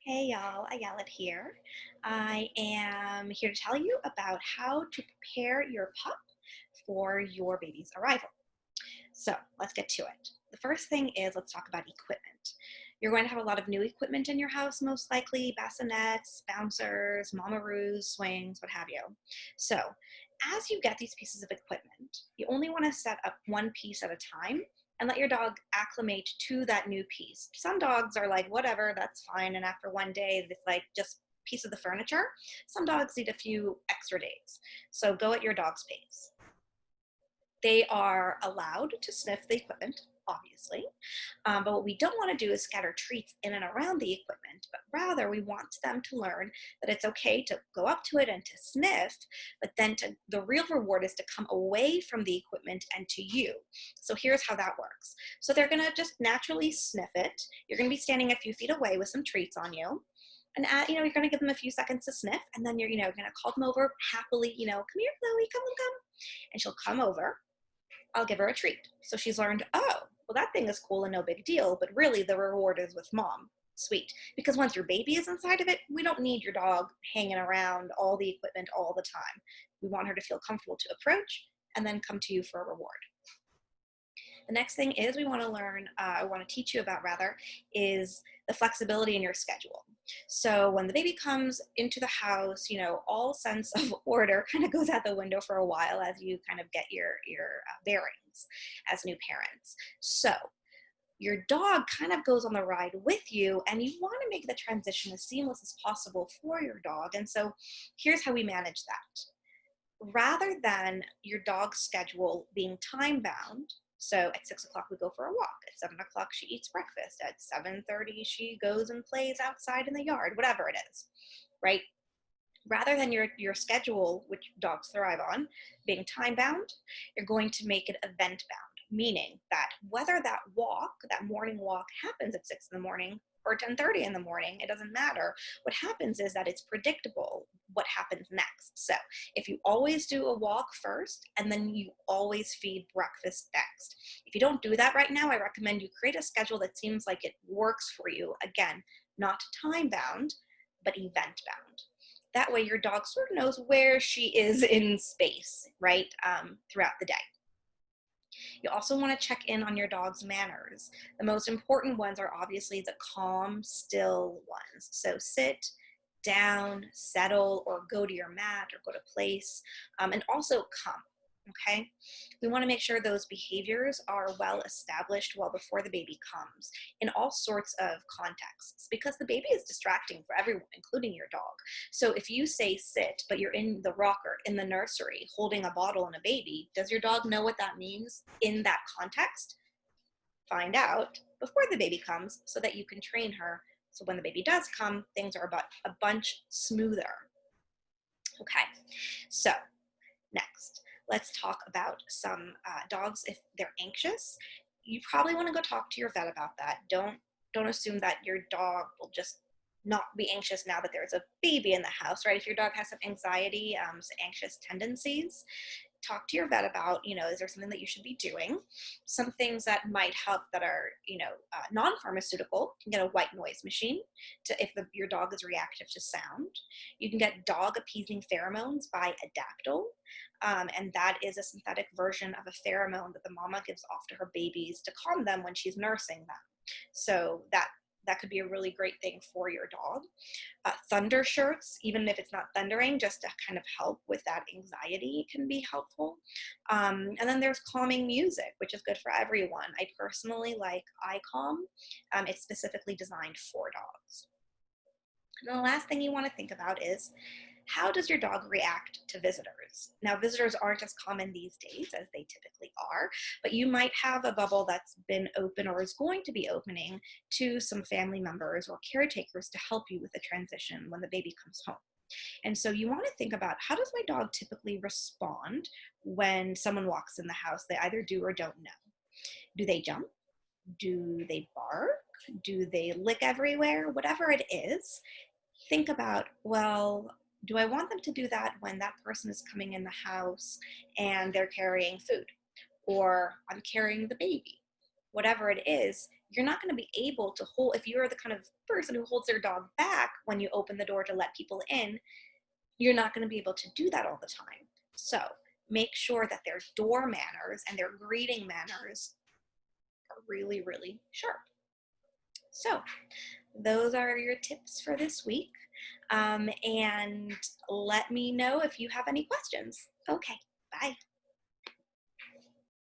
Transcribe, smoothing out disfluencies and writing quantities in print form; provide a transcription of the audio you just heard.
Hey y'all, Ayelet here. I am here to tell you about how to prepare your pup for your baby's arrival. So let's get to it. The first thing is let's talk about equipment. You're going to have a lot of new equipment in your house, most likely bassinets, bouncers, mamaroos, swings, what have you. So as you get these pieces of equipment, you only want to set up one piece at a time and let your dog acclimate to that new piece. Some dogs are like, whatever, that's fine. And after one day, it's like just piece of the furniture. Some dogs need a few extra days. So go at your dog's pace. They are allowed to sniff the equipment, obviously, but what we don't want to do is scatter treats in and around the equipment, but rather we want them to learn that it's okay to go up to it and to sniff, but then the real reward is to come away from the equipment and to you. So here's how that works. So they're going to just naturally sniff it. You're going to be standing a few feet away with some treats on you. And you're going to give them a few seconds to sniff, and then you're, going to call them over happily, come here, Chloe, come. And she'll come over. I'll give her a treat. So she's learned, oh, well, that thing is cool and no big deal, but really the reward is with mom. Sweet. Because once your baby is inside of it, we don't need your dog hanging around all the equipment all the time. We want her to feel comfortable to approach and then come to you for a reward. The next thing is we want to learn, I want to teach you about rather, is the flexibility in your schedule. So when the baby comes into the house, all sense of order kind of goes out the window for a while as you kind of get your bearings as new parents. So your dog kind of goes on the ride with you, and you want to make the transition as seamless as possible for your dog. And so here's how we manage that. Rather than your dog's schedule being time bound, so at 6 o'clock we go for a walk, at 7 o'clock she eats breakfast, at 7:30 she goes and plays outside in the yard, whatever it is, right? Rather than your schedule, which dogs thrive on, being time bound, you're going to make it event bound, meaning that whether that morning walk happens at 6 in the morning or 10:30 in the morning, it doesn't matter. What happens is that it's predictable what happens next. So if you always do a walk first and then you always feed breakfast next. If you don't do that right now, I recommend you create a schedule that seems like it works for you. Again, not time bound, but event bound. That way your dog sort of knows where she is in space, right, throughout the day. You also want to check in on your dog's manners. The most important ones are obviously the calm, still ones. So sit down, settle, or go to your mat or go to place, and also come. Okay, we want to make sure those behaviors are well established well before the baby comes in all sorts of contexts, because the baby is distracting for everyone, including your dog. So if you say sit, but you're in the rocker in the nursery holding a bottle and a baby, does your dog know what that means in that context? Find out before the baby comes so that you can train her. So when the baby does come, things are a bunch smoother. Okay, so next, let's talk about some dogs if they're anxious. You probably want to go talk to your vet about that. Don't assume that your dog will just not be anxious now that there's a baby in the house, right? If your dog has some anxiety, some anxious tendencies, talk to your vet about, is there something that you should be doing? Some things that might help that are, non-pharmaceutical. You can get a white noise machine if your dog is reactive to sound. You can get dog appeasing pheromones by Adaptil. And that is a synthetic version of a pheromone that the mama gives off to her babies to calm them when she's nursing them. So that could be a really great thing for your dog. Thunder shirts, even if it's not thundering, just to kind of help with that anxiety can be helpful. And then there's calming music, which is good for everyone. I personally like iCalm. It's specifically designed for dogs. And the last thing you want to think about is, how does your dog react to visitors? Now, visitors aren't as common these days as they typically are, but you might have a bubble that's been open or is going to be opening to some family members or caretakers to help you with the transition when the baby comes home. And so you want to think about, how does my dog typically respond when someone walks in the house? They either do or don't know. Do they jump? Do they bark? Do they lick everywhere? Whatever it is, think about, well, do I want them to do that when that person is coming in the house and they're carrying food, or I'm carrying the baby? Whatever it is, you're not going to be able to hold, if you're the kind of person who holds their dog back when you open the door to let people in, you're not going to be able to do that all the time. So make sure that their door manners and their greeting manners are really, really sharp. So those are your tips for this week. And let me know if you have any questions. Okay, bye.